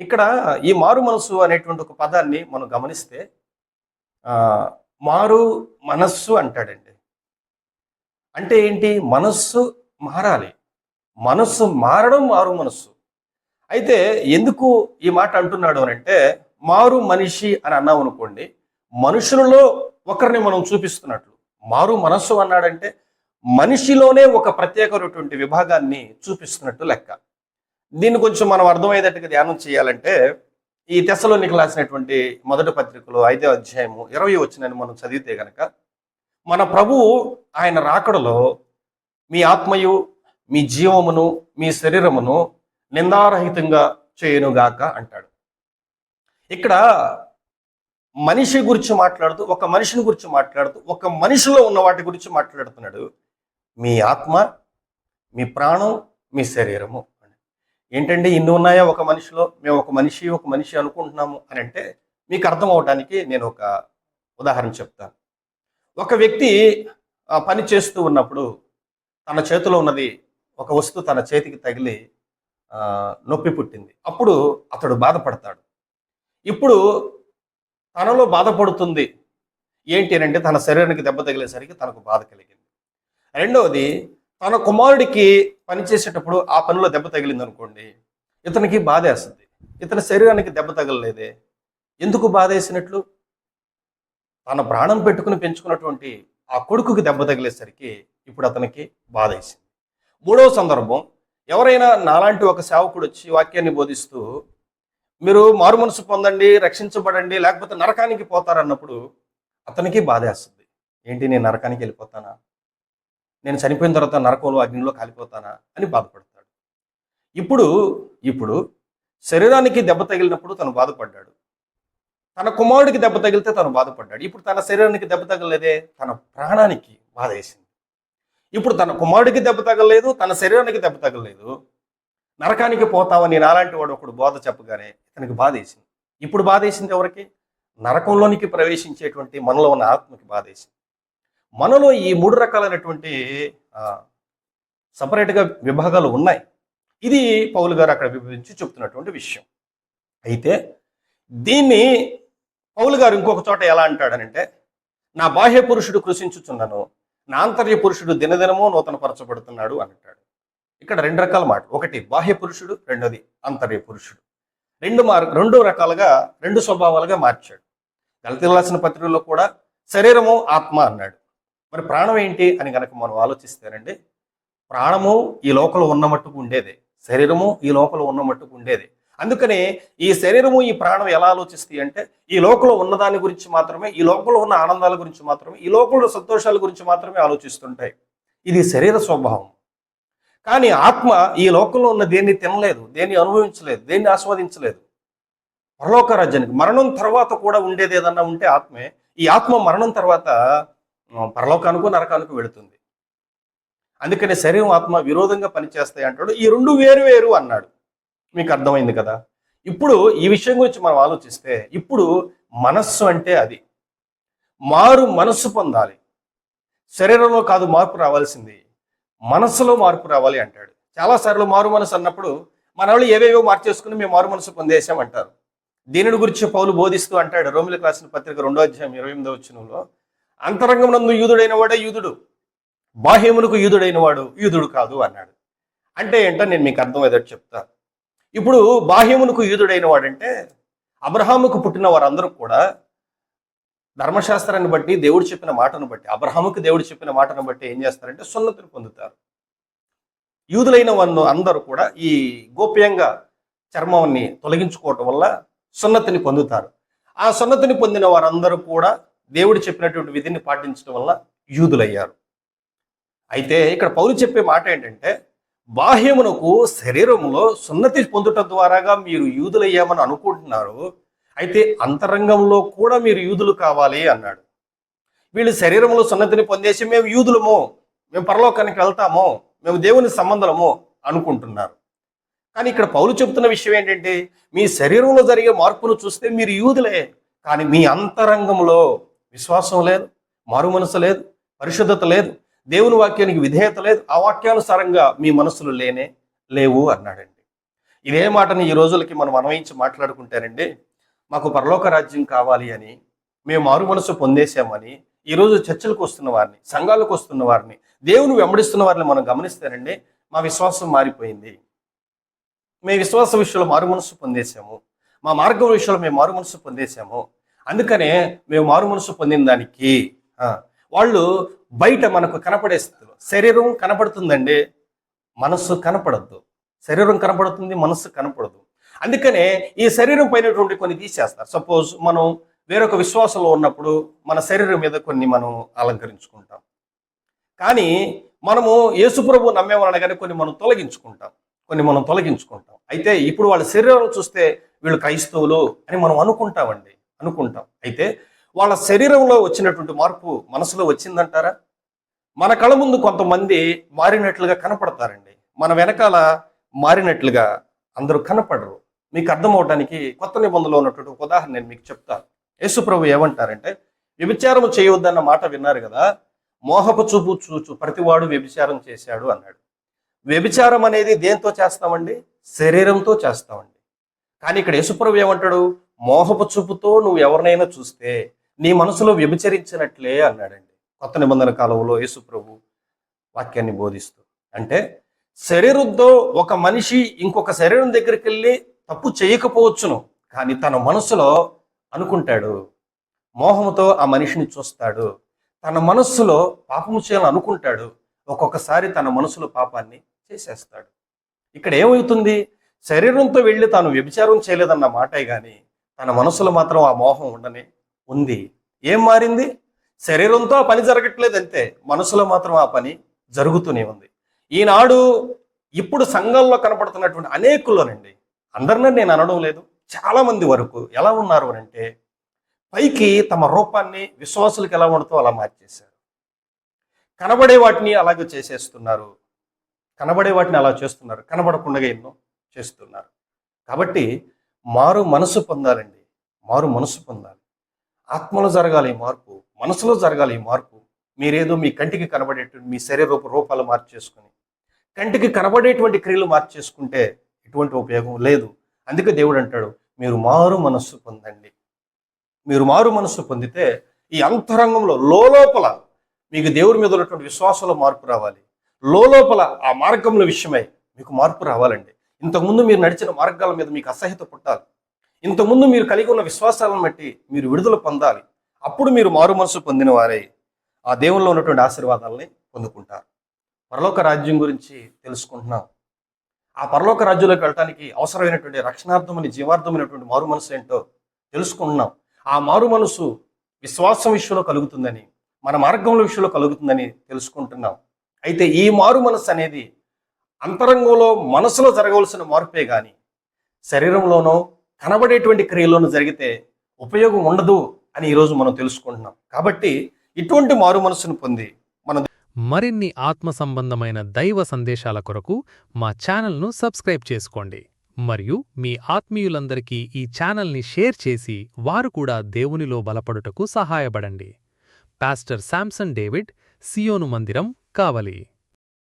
ఇక్కడ ఈ మారు మనస్సు అనేటువంటి ఒక పదాన్ని మనం గమనిస్తే ఆహ్, మారు మనస్సు అంటాడండి. అంటే ఏంటి? మనస్సు మారాలి. మనస్సు మారడం మారు మనస్సు. అయితే ఎందుకు ఈ మాట అంటున్నాడు అనంటే, మారు మనిషి అని అన్నామనుకోండి, మనుషులలో ఒకరిని మనం చూపిస్తున్నట్లు. మారు మనస్సు అన్నాడంటే, మనిషిలోనే ఒక ప్రత్యేకమైనటువంటి విభాగాన్ని చూపిస్తున్నట్టు లెక్క. దీన్ని కొంచెం మనం అర్థమయ్యేటట్టుగా ధ్యానం చేయాలంటే, ఈ తెస్సలోనికీయులకు రాసినటువంటి మొదటి పత్రికలో 5వ అధ్యాయము 20 వచనాన్ని మనం చదివితే గనక, మన ప్రభువు ఆయన రాకడలో మీ ఆత్మయు, మీ జీవమును, మీ శరీరమును నిందారహితంగా చేయునుగాక అంటాడు. ఇక్కడ మనిషి గురించి మాట్లాడుతూ, ఒక మనిషిని గురించి మాట్లాడుతూ, ఒక మనిషిలో ఉన్న వాటి గురించి మాట్లాడుతున్నాడు. మీ ఆత్మ, మీ ప్రాణం, మీ శరీరము అని. ఏంటంటే ఇన్ని ఉన్నాయా ఒక మనిషిలో? మేము ఒక మనిషి అనుకుంటున్నాము అని అంటే మీకు అర్థం అవటానికి నేను ఒక ఉదాహరణ చెప్తాను. ఒక వ్యక్తి పని చేస్తూ ఉన్నప్పుడు తన చేతిలో ఉన్నది ఒక వస్తువు తన చేతికి తగిలి నొప్పి పుట్టింది. అప్పుడు అతడు బాధపడతాడు. ఇప్పుడు తనలో బాధపడుతుంది ఏంటి అంటే తన శరీరానికి దెబ్బ తగిలేసరికి తనకు బాధ కలిగింది. రెండవది, తన కుమారుడికి పని చేసేటప్పుడు ఆ పనిలో దెబ్బ తగిలింది అనుకోండి, ఇతనికి బాధ వేస్తుంది. ఇతని శరీరానికి దెబ్బ తగలలేదే, ఎందుకు బాధ వేసినట్లు? తన ప్రాణం పెట్టుకుని పెంచుకున్నటువంటి ఆ కొడుకుకి దెబ్బ తగిలేసరికి ఇప్పుడు అతనికి బాధ వేసింది. మూడవ సందర్భం, ఎవరైనా నాలాంటి ఒక సేవకుడు వచ్చి వాక్యాన్ని బోధిస్తూ మీరు మారు మనసు పొందండి, రక్షించబడండి, లేకపోతే నరకానికి పోతారన్నప్పుడు అతనికి బాధేస్తుంది. ఏంటి, నేను నరకానికి వెళ్ళిపోతానా? నేను చనిపోయిన తర్వాత నరకంలో అగ్నిలో కాలిపోతానా అని బాధపడతాడు. ఇప్పుడు ఇప్పుడు శరీరానికి దెబ్బ తగిలినప్పుడు తను బాధపడ్డాడు. తన కుమారుడికి దెబ్బ తగిలితే తను బాధపడ్డాడు. ఇప్పుడు తన శరీరానికి దెబ్బ తగలలేదే, తన ప్రాణానికి బాధ వేసింది. ఇప్పుడు తన కుమారుడికి దెబ్బ తగలలేదు, తన శరీరానికి దెబ్బ తగలలేదు. నరకానికి పోతావని నాలాంటి వాడు ఒకడు బోధ చెప్పగానే ఇతనికి బాధ వేసింది. ఇప్పుడు బాధ వేసింది ఎవరికి? నరకంలోనికి ప్రవేశించేటువంటి మనలో ఉన్న ఆత్మకి బాధ వేసింది. మనలో ఈ 3 రకాలైనటువంటి సపరేట్గా విభాగాలు ఉన్నాయి. ఇది పౌలు గారు అక్కడ విభజించి చెప్తున్నటువంటి విషయం. అయితే దీన్ని పౌలు గారు ఇంకొక చోట ఎలా అంటాడనంటే, నా బాహ్య పురుషుడు కృషించుచున్నాను, నా ఆంతర్య పురుషుడు దినదినమో నూతన పరచబడుతున్నాడు అని అంటాడు. ఇక్కడ 2 రకాల మాట. ఒకటి బాహ్య పురుషుడు, రెండోది ఆంతర్య పురుషుడు. రెండు రకాలుగా 2 స్వభావాలుగా మార్చాడు. గలతీయులకు రాసిన పత్రికలో కూడా శరీరము ఆత్మ అన్నాడు. మరి ప్రాణం ఏంటి అని కనుక మనం ఆలోచిస్తేనండి, ప్రాణము ఈ లోకంలో ఉన్న మట్టుకు ఉండేదే, శరీరము ఈ లోకంలో ఉన్న మట్టుకు ఉండేదే. అందుకని ఈ శరీరము ఈ ప్రాణం ఎలా ఆలోచిస్తాయి అంటే, ఈ లోకంలో ఉన్నదాని గురించి మాత్రమే, ఈ లోకంలో ఉన్న ఆనందాల గురించి మాత్రమే, ఈ లోకంలో సంతోషాల గురించి మాత్రమే ఆలోచిస్తుంటాయి. ఇది శరీర స్వభావం. కానీ ఆత్మ ఈ లోకంలో ఉన్న దేన్ని తినలేదు, దేన్ని అనుభవించలేదు, దేన్ని ఆస్వాదించలేదు. పరలోక రాజ్యానికి మరణం తర్వాత కూడా ఉండేది ఏదన్నా ఉంటే ఆత్మే. ఈ ఆత్మ మరణం తర్వాత పరలోకానికి నరకానికి వెళుతుంది. అందుకని శరీరం ఆత్మ విరోధంగా పనిచేస్తాయి అంటాడు. ఈ 2 వేరు వేరు అన్నాడు. మీకు అర్థమైంది కదా. ఇప్పుడు ఈ విషయం గురించి మనం ఆలోచిస్తే, ఇప్పుడు మనస్సు అంటే అది. మారు మనస్సు పొందాలి. శరీరంలో కాదు మార్పు రావాల్సింది, మనస్సులో మార్పు రావాలి అంటాడు. చాలాసార్లు మారు మనసు అన్నప్పుడు మన వాళ్ళు ఏవేవో మార్చేసుకుని మేము మారు మనసు పొందేసాం అంటారు. దీనిని గురించి పౌలు బోధిస్తూ అంటాడు, రోమిలకు రాసిన పత్రిక 2వ అధ్యాయం 28వ వచనంలో, అంతరంగమునందు యూదుడైన వాడే యూదుడు, బాహ్యమునకు యూదుడైన వాడు యూదుడు కాదు అన్నాడు. అంటే ఏంటో నేను మీకు అర్థమయ్యేటట్టు చెప్తాను. ఇప్పుడు బాహ్యమునకు యూదుడైన వాడంటే అబ్రహాముకు పుట్టిన వారందరూ కూడా ధర్మశాస్త్రాన్ని బట్టి, దేవుడు చెప్పిన మాటను బట్టి, అబ్రహాముకు దేవుడు చెప్పిన మాటను బట్టి ఏం చేస్తారంటే సున్నతిని పొందుతారు. యూదులైన వాళ్ళు అందరూ కూడా ఈ గోప్యంగా చర్మాన్ని తొలగించుకోవటం వల్ల సున్నతిని పొందుతారు. ఆ సున్నతిని పొందిన వారందరూ కూడా దేవుడు చెప్పినటువంటి విధిని పాటించడం వల్ల యూదులయ్యారు. అయితే ఇక్కడ పౌలు చెప్పే మాట ఏంటంటే, బాహ్యమునకు శరీరములో సున్నతి పొందుట ద్వారాగా మీరు యూదులయ్యామని అనుకుంటున్నారు, అయితే అంతరంగంలో కూడా మీరు యూదులు కావాలి అన్నాడు. వీళ్ళు శరీరంలో సున్నతిని పొందేసి మేము యూదులము, మేము పరలోకానికి వెళ్తాము, మేము దేవుని సంబంధము అనుకుంటున్నారు. కానీ ఇక్కడ పౌలు చెబుతున్న విషయం ఏంటంటే, మీ శరీరంలో జరిగే మార్పును చూస్తే మీరు యూదులే, కానీ మీ అంతరంగంలో విశ్వాసం లేదు, మారు మనసు లేదు, పరిశుద్ధత లేదు, దేవుని వాక్యానికి విధేయత లేదు, ఆ వాక్యానుసారంగా మీ మనసులు లేవు అన్నాడండి. ఇదే మాటని ఈ రోజులకి మనం అన్వయించి మాట్లాడుకుంటారండి, మాకు పరలోక రాజ్యం కావాలి అని, మేము మారు మనసు పొందేశామని ఈరోజు చర్చలకు వస్తున్న వారిని, సంఘాలకు వస్తున్న వారిని, దేవుని వెంబడిస్తున్న వారిని మనం గమనిస్తారండి, మా విశ్వాసం మారిపోయింది, మేము విశ్వాస విషయంలో మారు మనసు పొందేశాము, మా మార్గం విషయంలో మేము మారు మనసు పొందేశాము, అందుకనే మేము మారు మనసు పొందిన దానికి వాళ్ళు బయట మనకు కనపడే స్థితిలో, శరీరం కనపడుతుందండి, మనస్సు కనపడద్దు. శరీరం కనపడుతుంది, మనస్సు కనపడదు. అందుకనే ఈ శరీరం పైనటువంటి కొన్ని తీసేస్తారు. సపోజ్ మనం వేరొక విశ్వాసంలో ఉన్నప్పుడు మన శరీరం మీద కొన్ని మనం అలంకరించుకుంటాం, కానీ మనము యేసుప్రభు నమ్మే వలన కానీ కొన్ని మనం తొలగించుకుంటాం. అయితే ఇప్పుడు వాళ్ళ శరీరం చూస్తే వీళ్ళు క్రైస్తవులు అని మనం అనుకుంటాం. అయితే వాళ్ళ శరీరంలో వచ్చినటువంటి మార్పు మనసులో వచ్చిందంటారా? మన కళ్ళ ముందు కొంతమంది మారినట్లుగా కనపడతారండి, మన వెనకాల మారినట్లుగా అందరూ కనపడరు. మీకు అర్థం అవడానికి కొత్త నిబంధనలో ఉన్నటువంటి ఒక ఉదాహరణ నేను మీకు చెప్తాను. యేసుప్రభు ఏమంటారంటే, వ్యభిచారం చేయవద్దన్న మాట విన్నారు కదా, మోహపు చూపు చూచు ప్రతివాడు వ్యభిచారం చేశాడు అన్నాడు. వ్యభిచారం అనేది దేంతో చేస్తామండి? శరీరంతో చేస్తామండి. కానీ ఇక్కడ యేసుప్రభు ఏమంటాడు? మోహపు చూపుతో నువ్వు ఎవరినైనా చూస్తే నీ మనసులో వ్యభిచరించినట్లే అన్నాడండి. కొత్త నిబంధన కాలంలో యేసుప్రభు వాక్యాన్ని బోధిస్తూ, అంటే శరీరంతో ఒక మనిషి ఇంకొక శరీరం దగ్గరికి వెళ్ళి తప్పు చేయకపోవచ్చును, కానీ తన మనసులో అనుకుంటాడు, మోహంతో ఆ మనిషిని చూస్తాడు, తన మనస్సులో పాపము చేయాలని అనుకుంటాడు, ఒక్కొక్కసారి తన మనసులో పాపాన్ని చేసేస్తాడు. ఇక్కడ ఏమవుతుంది? శరీరంతో వెళ్ళి తాను వ్యభిచారం చేయలేదన్న మాటే కానీ తన మనసులో మాత్రం ఆ మోహం ఉంది. ఏం మారింది? శరీరంతో ఆ పని జరగట్లేదు అంతే, మనసులో మాత్రం ఆ పని జరుగుతూనే ఉంది. ఈనాడు ఇప్పుడు సంఘంలో కనపడుతున్నటువంటి అనేకుల్లోనండి, అందరినీ నేను అనడం లేదు, చాలా మంది వరకు ఎలా ఉన్నారు అంటే, పైకి తమ రూపాన్ని విశ్వాసులకు ఎలా ఉండతో అలా మార్చేశారు, కనబడే వాటిని అలాగే చేసేస్తున్నారు, అలా చేస్తున్నారు, కనబడకుండా ఎన్నో చేస్తున్నారు. కాబట్టి మారు మనసు పొందాలండి, ఆత్మలో జరగాలి ఈ మార్పు, మనసులో జరగాలి ఈ మార్పు. మీరేదో మీ కంటికి కనబడేటువంటి మీ శరీర రూపాలు మార్చేసుకుని కంటికి కనబడేటువంటి క్రియలు మార్చేసుకుంటే ఎటువంటి ఉపయోగం లేదు. అందుకే దేవుడు అంటాడు, మీరు మారు మనస్సు పొందండి. మీరు మారు మనస్సు పొందితే ఈ అంతరంగంలో లోపల మీకు దేవుడి మీద ఉన్నటువంటి విశ్వాసంలో మార్పు రావాలి, లోపల ఆ మార్గంలో విషయమై మీకు మార్పు రావాలండి. ఇంతకుముందు మీరు నడిచిన మార్గాల మీద మీకు అసహ్యత పుట్టాలి, ఇంతకుముందు మీరు కలిగి ఉన్న విశ్వాసాలను బట్టి మీరు విడుదల పొందాలి. అప్పుడు మీరు మారు మనసు పొందిన వారై ఆ దేవుల్లో ఉన్నటువంటి ఆశీర్వాదాలని పొందుకుంటారు. పరలోక రాజ్యం గురించి తెలుసుకుంటున్నాం. ఆ పరలోక రాజ్యంలోకి వెళ్ళటానికి అవసరమైనటువంటి రక్షణార్థమని జీవార్థమైనటువంటి మారు మనసు ఏంటో తెలుసుకుంటున్నాం. ఆ మారు మనసు విశ్వాసం విషయంలో కలుగుతుందని, మన మార్గంలో విషయంలో కలుగుతుందని తెలుసుకుంటున్నాం. అయితే ఈ మారు మనసు అనేది అంతరంగంలో మనసులో జరగవలసిన మార్పే కానీ శరీరంలోనో కనబడేటువంటి క్రియలోనూ జరిగితే ఉపయోగం ఉండదు అని ఈరోజు మనం తెలుసుకుంటున్నాం. కాబట్టి ఇటువంటి మారు మనసును పొంది మనం మరిన్ని ఆత్మ సంబంధమైన దైవ సందేశాల కొరకు మా ఛానల్ను సబ్స్క్రైబ్ చేసుకోండి మరియు మీ ఆత్మీయులందరికీ ఈ ఛానల్ని షేర్ చేసి వారు కూడా దేవునిలో బలపడుటకు సహాయపడండి. పాస్టర్ శాంసన్ డేవిడ్, సియోను మందిరం, కావలి.